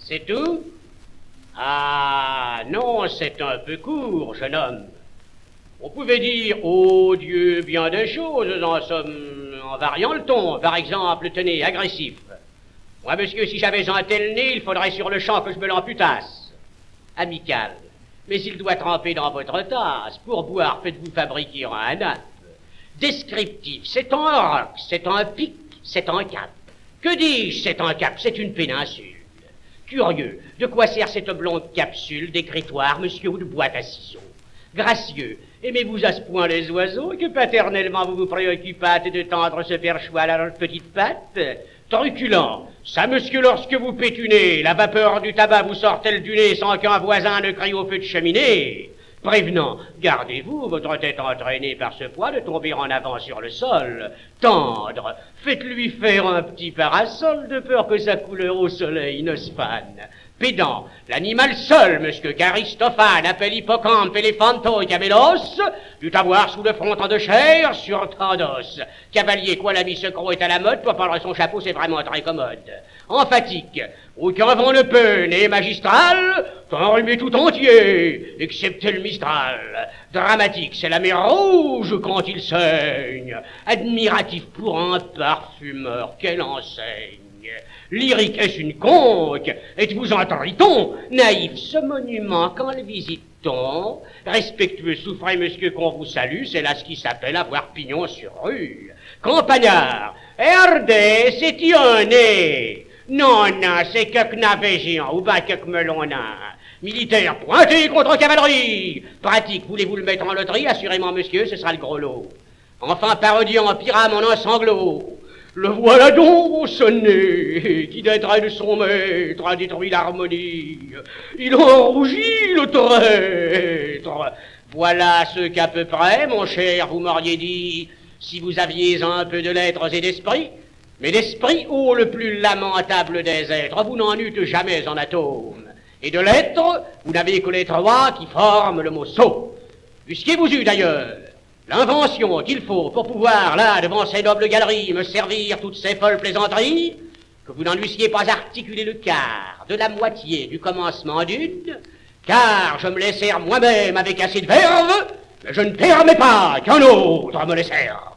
C'est tout? Ah, non, c'est un peu court, jeune homme. On pouvait dire, oh Dieu, bien des choses, en somme, en variant le ton. Par exemple, tenez, agressif. Moi, monsieur, si j'avais un tel nez, il faudrait sur le champ que je me l'amputasse. Amical. Mais il doit tremper dans votre tasse. Pour boire, faites-vous fabriquer un nappe. Descriptif, c'est un roc, c'est un pic, c'est un cap. Que dis-je, c'est un cap, c'est une péninsule. Curieux, de quoi sert cette oblongue capsule d'écritoire, monsieur, ou de boîte à ciseaux? Gracieux, aimez-vous à ce point les oiseaux que paternellement vous vous préoccupâtes de tendre ce perchoir à leurs petites pattes? Truculent, ça monsieur, lorsque vous pétunez, la vapeur du tabac vous sort-elle du nez sans qu'un voisin ne crie au feu de cheminée? Prévenant, gardez-vous, votre tête entraînée par ce poids, de tomber en avant sur le sol. Tendre, faites-lui faire un petit parasol de peur que sa couleur au soleil ne se fane. Pédant, l'animal seul, monsieur qu'Aristophane appelle hippocampe, éléphanto et camélos, dut avoir sous le fronton de chair sur tant d'os. Cavalier, quoi l'ami secro est à la mode, pour prendre son chapeau, c'est vraiment très commode. Emphatique, aucun vent ne peut, né magistral, t'enrhumé tout entier, excepté le Mistral. Dramatique, c'est la mer rouge quand il saigne. Admiratif pour un parfumeur, quelle enseigne. Lyrique, est-ce une conque? Êtes-vous un triton? Naïf, ce monument, quand le visite-t-on? Respectueux, souffrez, monsieur, qu'on vous salue, c'est là ce qui s'appelle avoir pignon sur rue. Campagnard, Herdé, c'est-y un nez? Non, non, c'est que navet géant, ou ben que melon nain. Militaire, pointé contre cavalerie. Pratique, voulez-vous le mettre en loterie? Assurément, monsieur, ce sera le gros lot. Enfin, parodiant en pyramide en un sanglot. Le voilà donc, ce nez, qui d'être son maître a détruit l'harmonie. Il en rougit, le traître. Voilà ce qu'à peu près, mon cher, vous m'auriez dit, si vous aviez un peu de lettres et d'esprit. Mais d'esprit, ô le plus lamentable des êtres, vous n'en eûtes jamais en atome. Et de lettres, vous n'avez que les trois qui forment le mot sot. Eussiez-vous eu d'ailleurs l'invention qu'il faut pour pouvoir, là, devant ces nobles galeries, me servir toutes ces folles plaisanteries, que vous n'en eussiez pas articulé le quart de la moitié du commencement d'une, car je me les sers moi-même avec assez de verve, mais je ne permets pas qu'un autre me les serve.